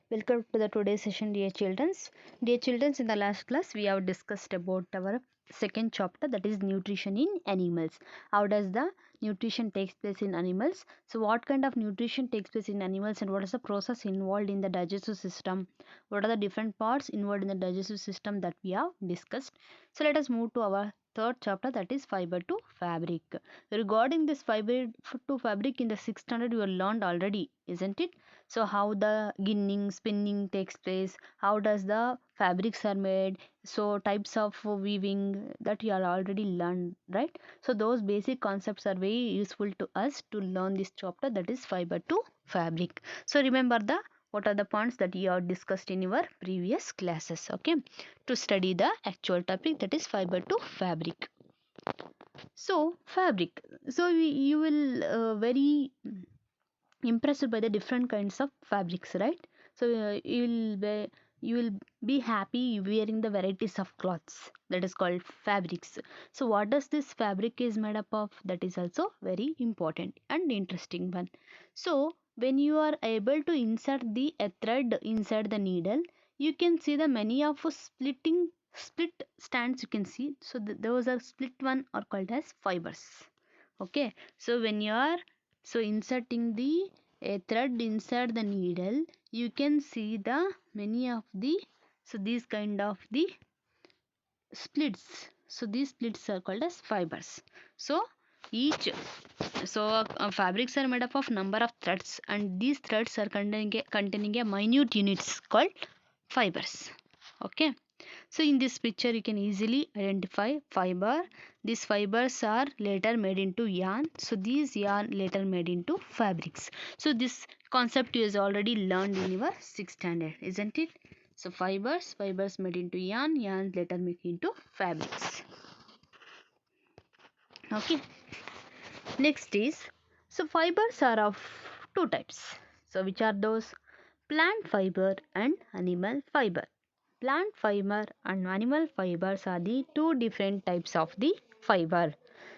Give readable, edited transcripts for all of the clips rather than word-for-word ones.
Welcome to the today's session, dear children. Dear children, in the last class we have discussed about our second chapter, that is nutrition in animals. How does the nutrition takes place in animals? So what kind of nutrition takes place in animals and what is the process involved in the digestive system? What are the different parts involved in the digestive system that we have discussed? So let us move to our third chapter, that is fiber to fabric. Regarding this fiber to fabric in the sixth standard you have learned already, isn't it? So how the ginning spinning takes place, how does the fabrics are made, so types of weaving that you are already learned, right? So those basic concepts are very useful to us to learn this chapter, that is fiber to fabric. So remember the what are the points that you have discussed in your previous classes, okay, to study the actual topic, that is fiber to fabric. So fabric, so you will very impressed by the different kinds of fabrics, right? So you will be happy wearing the varieties of cloths, that is called fabrics. So what does this fabric is made up of, that is also very important and interesting one. So when you are able to insert the a thread inside the needle, you can see the many of split stands you can see. So those are split one are called as fibers, okay. So when you are inserting the a thread inside the needle, you can see the many of the, so these kind of the splits. So these splits are called as fibers. So each, fabrics are made up of number of threads, and these threads are containing a minute units called fibers, okay. So in this picture you can easily identify fiber. These fibers are later made into yarn. So these yarn later made into fabrics. So this concept is already learned in your 6th standard, isn't it? So fibers made into yarn later made into fabrics. Okay. Next is, so fibers are of two types. So which are those? Plant fiber and animal fiber. Plant fiber and animal fibers are the two different types of the fiber.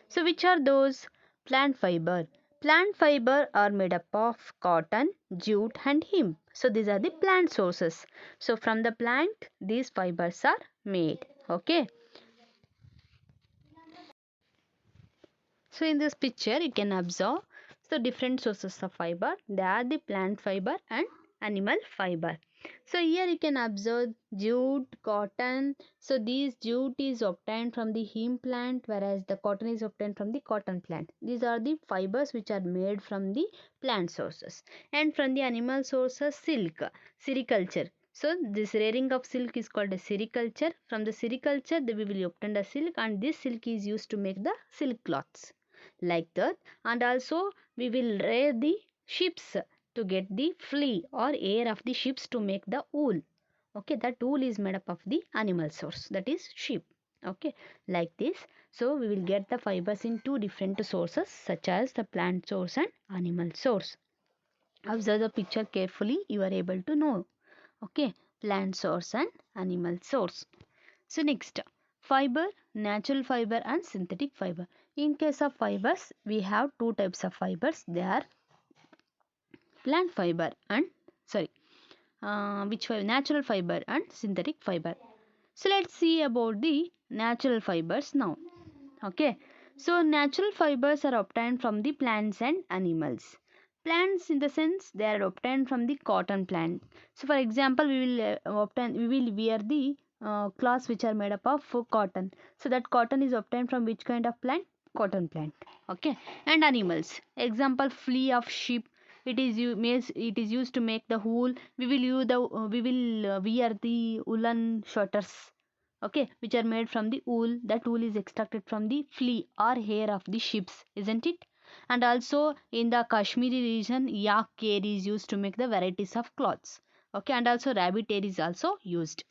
So which are those? Plant fiber. Plant fiber are made up of cotton, jute and hemp. So these are the plant sources. So from the plant these fibers are made. Okay. So in this picture you can observe the different sources of fiber. They are the plant fiber and animal fiber. So here you can observe jute, cotton. So this jute is obtained from the hemp plant, whereas the cotton is obtained from the cotton plant. These are the fibers which are made from the plant sources. And from the animal sources, silk, sericulture. So this rearing of silk is called a sericulture. From the sericulture we will obtain the silk, and this silk is used to make the silk cloths, like that. And also we will rear the ships to get the flea or air of the ships to make the wool, okay. That wool is made up of the animal source, that is sheep, okay, like this. So we will get the fibers in two different sources, such as the plant source and animal source. Observe the picture carefully, you are able to know, okay, plant source and animal source. So next, fiber, natural fiber and synthetic fiber. In case of fibers, we have two types of fibers. They are plant fiber and, sorry, natural fiber and synthetic fiber. So let's see about the natural fibers now. Okay. So natural fibers are obtained from the plants and animals. Plants in the sense they are obtained from the cotton plant. So for example, we will wear the cloths which are made up of cotton. So that cotton is obtained from which kind of plant? Cotton plant. Okay. And animals. Example, flea of sheep. It is used to make the wool. We will wear the woolen sweaters, okay, which are made from the wool. That wool is extracted from the flea or hair of the sheeps, isn't it? And also in the Kashmiri region, yak hair is used to make the varieties of cloths, okay. And also rabbit hair is also used.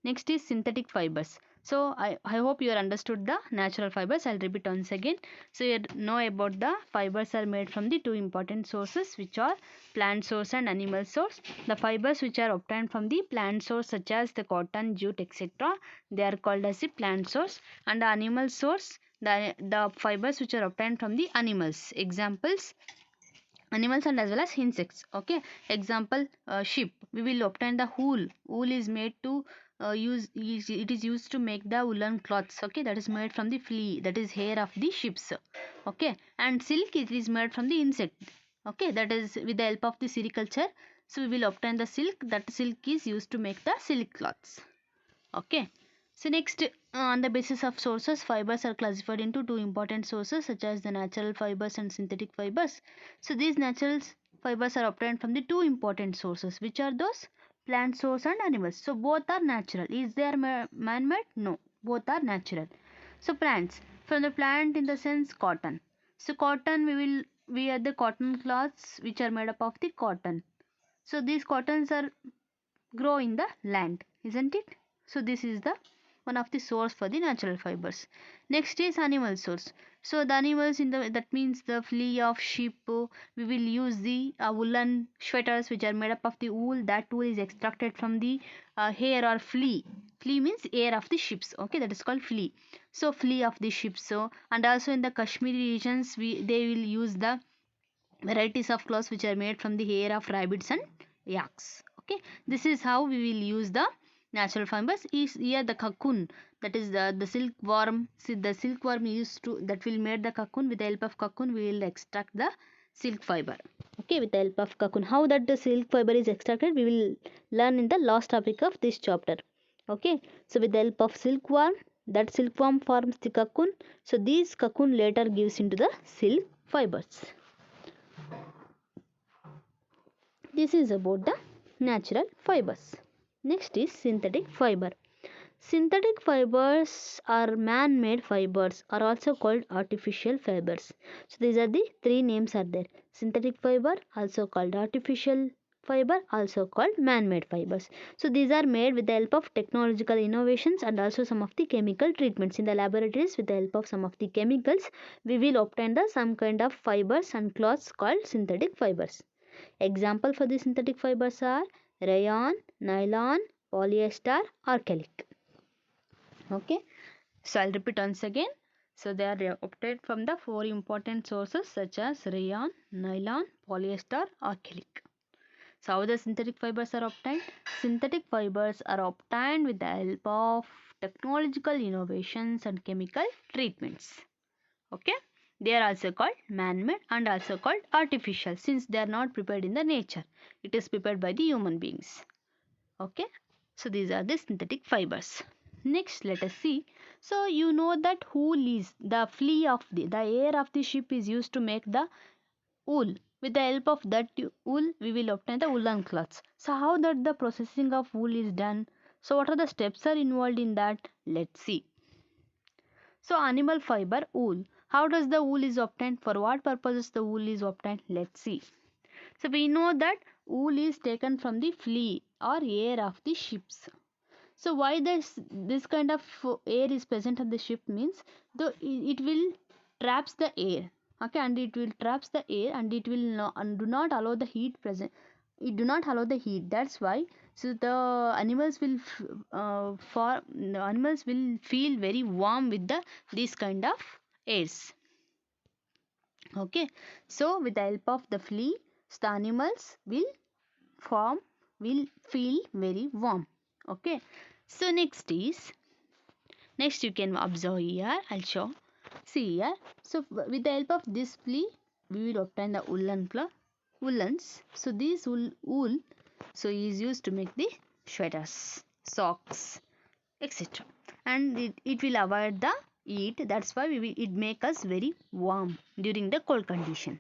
Next is synthetic fibers. So I hope you are understood the natural fibers. I'll repeat once again. So you know about the fibers are made from the two important sources, which are plant source and animal source. The fibers which are obtained from the plant source, such as the cotton, jute, etc., they are called as the plant source. And the animal source, the fibers which are obtained from the animals. Examples, animals and as well as insects. Okay, example, sheep, we will obtain the wool. Wool is made to it is used to make the woolen cloths. Okay, that is made from the flea, that is hair of the sheeps. Okay, and silk, it is made from the insect. Okay, that is with the help of the sericulture. So we will obtain the silk, that silk is used to make the silk cloths. Okay, so next, on the basis of sources, fibers are classified into two important sources such as the natural fibers and synthetic fibers. So these natural fibers are obtained from the two important sources, which are those plant source and animals. So both are natural. Is there man-made? No, both are natural. So plants, from the plant in the sense cotton. So cotton, we will wear the cotton cloths which are made up of the cotton. So these cottons are grow in the land, isn't it? So this is the one of the source for the natural fibers. Next is animal source. So the animals in the, that means the flea of sheep, we will use the woolen sweaters which are made up of the wool. That wool is extracted from the hair or flea. Flea means hair of the sheeps. Okay, that is called flea. So flea of the sheep. So, and also in the Kashmiri regions, they will use the varieties of clothes which are made from the hair of rabbits and yaks. Okay, this is how we will use the natural fibers. Is here the cocoon, that is the silkworm. See, the silkworm used to, that will make the cocoon. With the help of cocoon we will extract the silk fiber. Okay, with the help of cocoon, how that the silk fiber is extracted we will learn in the last topic of this chapter. Okay, so with the help of silkworm, that silkworm forms the cocoon. So these cocoon later gives into the silk fibers. This is about the natural fibers. Next is synthetic fiber. Synthetic fibers are man-made fibers, are also called artificial fibers. So these are the three names are there. Synthetic fiber, also called artificial fiber, also called man-made fibers. So these are made with the help of technological innovations and also some of the chemical treatments. In the laboratories, with the help of some of the chemicals, we will obtain the some kind of fibers and cloths called synthetic fibers. Example for the synthetic fibers are rayon, nylon, polyester, acrylic. Okay, so I'll repeat once again. So they are obtained from the four important sources such as rayon, nylon, polyester, acrylic. So how the synthetic fibers are obtained? Synthetic fibers are obtained with the help of technological innovations and chemical treatments. Okay, they are also called man-made and also called artificial, since they are not prepared in the nature. It is prepared by the human beings. Okay, so these are the synthetic fibers. Next, let us see. So you know that wool is the flea of the hair of the sheep is used to make the wool. With the help of that wool we will obtain the woolen cloths. So how that the processing of wool is done? So what are the steps are involved in that? Let's see. So animal fiber, wool. How does the wool is obtained? For what purposes the wool is obtained? Let's see. So we know that wool is taken from the flea or hair of the sheeps. So why this kind of air is present on the sheep means the it will traps the air. Okay, and it will traps the air and it will not, and do not allow the heat present. It do not allow the heat. That's why. So the animals will the animals will feel very warm with the this kind of airs. Okay, so with the help of the flea, the animals form will feel very warm. Okay, so next you can observe here. I'll show. See here. So with the help of this flea, we will obtain the woolens. So this wool so is used to make the sweaters, socks, etc. And it will avoid the heat. That's why it make us very warm during the cold condition.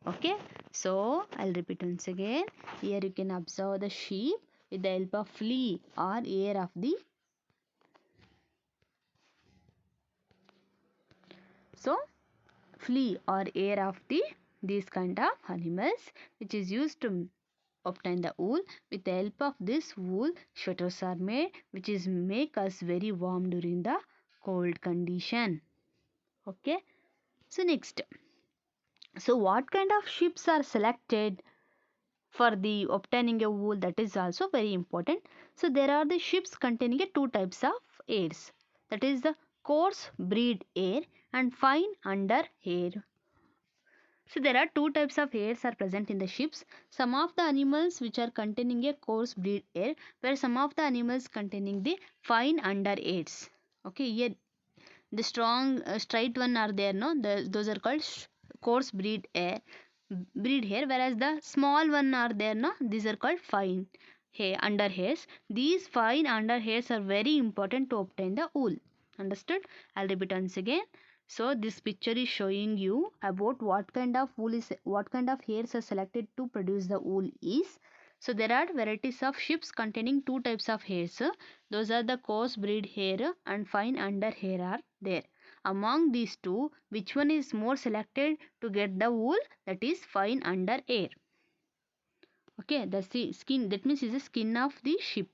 Okay, so I'll repeat once again. Here you can observe the sheep with the help of flea or hair of the flea or hair of these kind of animals which is used to obtain the wool. With the help of this wool, sweaters are made which is make us very warm during the cold condition. Okay, so next, so what kind of ships are selected for the obtaining a wool? That is also very important. So there are the ships containing a two types of hairs, that is the coarse breed hair and fine under hair. So there are two types of hairs are present in the ships. Some of the animals which are containing a coarse breed hair, where some of the animals containing the fine under hairs. Okay, here the strong straight one are there, no, those are called coarse breed hair, whereas the small one are there, no, these are called fine hair under hairs. These fine under hairs are very important to obtain the wool. Understood? I'll repeat once again. So this picture is showing you about what kind of hairs are selected to produce the wool is. So there are varieties of ships containing two types of hairs. Those are the coarse breed hair and fine under hair are there. Among these two, which one is more selected to get the wool? That is fine under hair. Okay, the skin, that means is the skin of the ship.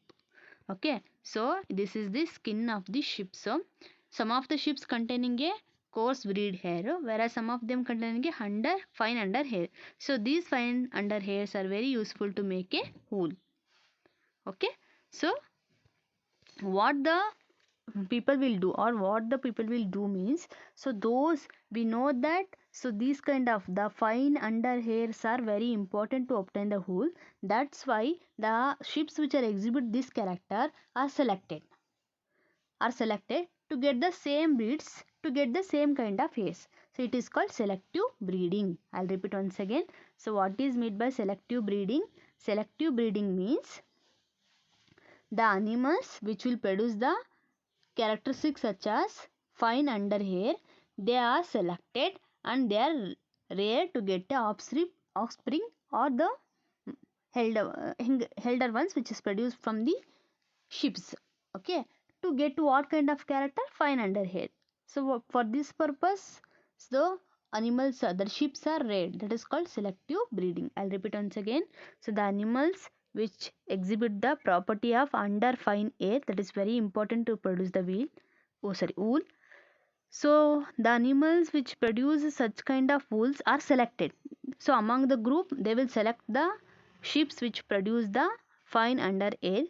Okay, so this is the skin of the ship. So some of the ships containing a coarse breed hair, whereas some of them containing a fine under hair. So these fine under hairs are very useful to make a wool. Okay, so what the people will do, or what the people will do means, so those we know that, so these kind of the fine under hairs are very important to obtain the wool. That's why the ships which are exhibit this character are selected to get the same breeds, to get the same kind of hairs. So it is called selective breeding. I'll repeat once again. So what is meant by selective breeding? Selective breeding means the animals which will produce the characteristics such as fine under hair, they are selected and they are rare to get the offspring or the elder ones which is produced from the ships. Okay, to get what kind of character? Fine under hair. So for this purpose, the animals, the ships are rare. That is called selective breeding. I'll repeat once again. So the animals which exhibit the property of under fine hair, that is very important to produce the wool. So the animals which produce such kind of wools are selected. So among the group, they will select the ships which produce the fine under hair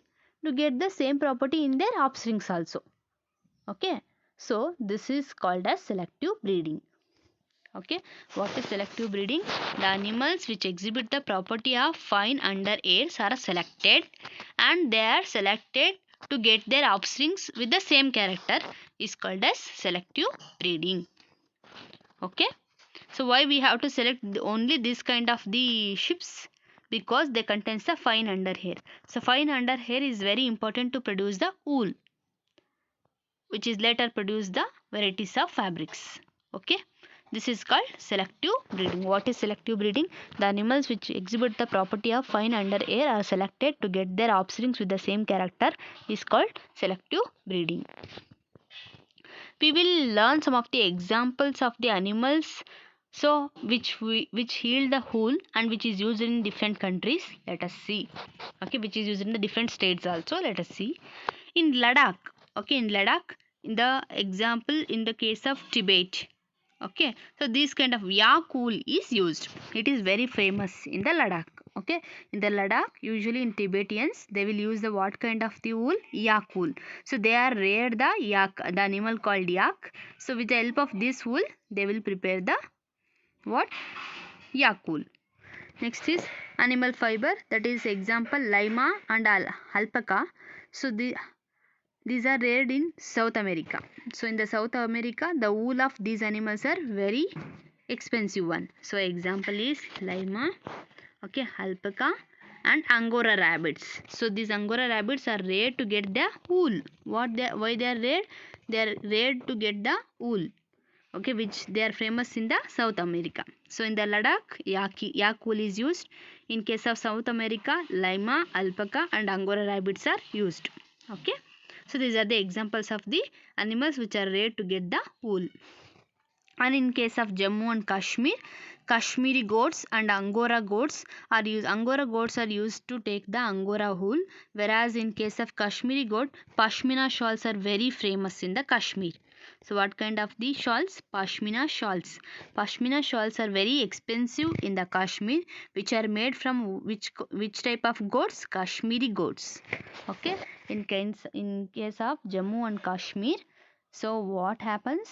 to get the same property in their offsprings also. Okay, so this is called as selective breeding. Okay, what is selective breeding? The animals which exhibit the property of fine under hairs are selected, and they are selected to get their offsprings with the same character is called as selective breeding. Okay, so why we have to select only this kind of the ships? Because they contains the fine under hair. So fine under hair is very important to produce the wool, which is later produce the varieties of fabrics. Okay, this is called selective breeding. What is selective breeding? The animals which exhibit the property of fine under hair are selected to get their offsprings with the same character is called selective breeding. We will learn some of the examples of the animals, so which yield the wool and which is used in different countries. Let us see. Okay, which is used in the different states also. Let us see. In Ladakh, okay, in Ladakh, in the example in the case of Tibet, okay, so this kind of yak wool is used. It is very famous in the Ladakh. Okay, in the Ladakh, usually in Tibetans, they will use the what kind of the wool? Yak wool. So they are reared the yak, the animal called yak. So with the help of this wool, they will prepare the what? Yak wool. Next is animal fiber, that is example lima and alpaca. So these are reared in South America. So in the South America, the wool of these animals are very expensive one. So example is lima, okay, alpaca and Angora rabbits. So these Angora rabbits are rare to get the wool. Why they are rare? They are rare to get the wool. Okay, which they are famous in the South America. So in the Ladakh, yak wool is used. In case of South America, lima, alpaca and Angora rabbits are used. Okay, so these are the examples of the animals which are rare to get the wool. And in case of Jammu and Kashmir, Kashmiri goats and Angora goats are used. Angora goats are used to take the Angora wool, whereas in case of Kashmiri goat, Pashmina shawls are very famous in the Kashmir. So what kind of the shawls? Pashmina shawls. Pashmina shawls are very expensive in the Kashmir, which are made from which type of goats? Kashmiri goats. Okay, in case of Jammu and Kashmir, so what happens?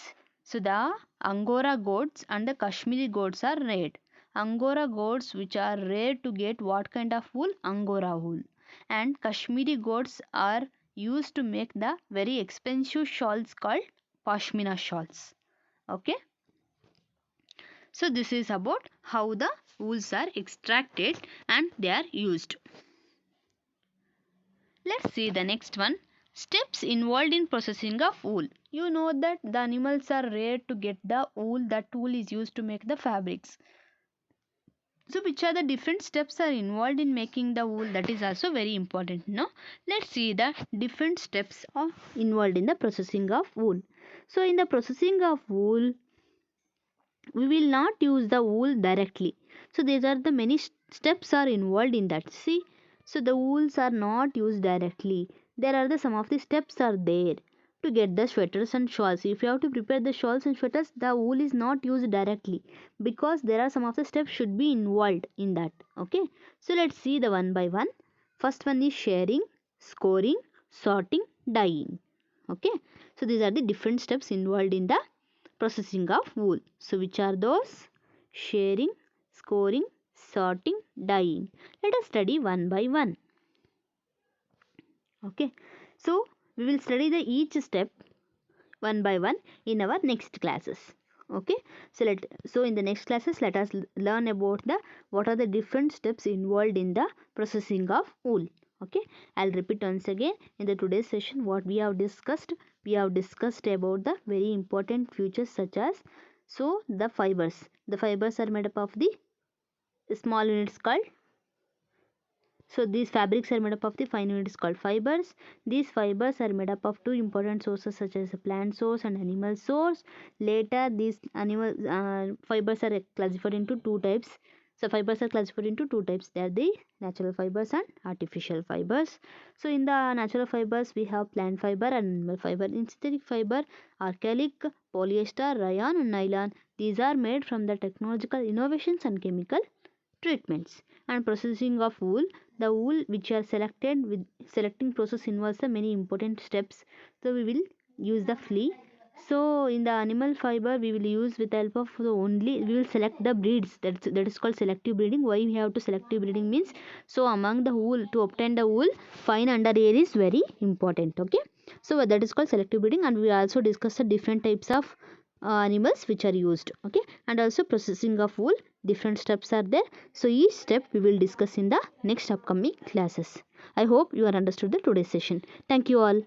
So the Angora goats and the Kashmiri goats are rare. Angora goats which are rare to get what kind of wool? Angora wool. And Kashmiri goats are used to make the very expensive shawls called Pashmina shawls. Okay. So this is about how the wools are extracted and they are used. Let's see the next one. Steps involved in processing of wool. You know that the animals are rare to get the wool. That wool is used to make the fabrics. So which are the different steps are involved in making the wool? That is also very important. No? Let's see the different steps are involved in the processing of wool. So in the processing of wool, we will not use the wool directly. So these are the many steps are involved in that. See, so the wools are not used directly. There are the some of the steps are there to get the sweaters and shawls. If you have to prepare the shawls and sweaters, the wool is not used directly because there are some of the steps should be involved in that. Okay, so let's see the one by one. First one is sharing, scoring, sorting, dyeing. Okay, so these are the different steps involved in the processing of wool. So which are those? Sharing, scoring, sorting, dyeing. Let us study one by one. Okay. So we will study the each step one by one in our next classes. Okay. So in the next classes let us learn about the what are the different steps involved in the processing of wool. Okay, I'll repeat once again. In the today's session what we have discussed about the very important features such as, so the fibers are made up of the small units called, so these fabrics are made up of the fine units called fibers. These fibers are made up of two important sources such as plant source and animal source. Later these animal fibers are classified into two types. So fibers are classified into two types. They are the natural fibers and artificial fibers. So in the natural fibers we have plant fiber and animal fiber. In synthetic fiber, acrylic, polyester, rayon and nylon. These are made from the technological innovations and chemical treatments. And processing of wool, the wool which are selected with selecting process involves the many important steps. So we will use the flea. So in the animal fiber we will use with the help of the only, we will select the breeds, that is called selective breeding. Why we have to selective breeding means, so among the wool, to obtain the wool, fine under air is very important. Okay, so that is called selective breeding. And we also discuss the different types of animals which are used. Okay, and also processing of wool, different steps are there. So each step we will discuss in the next upcoming classes. I hope you are understood the today's session. Thank you all.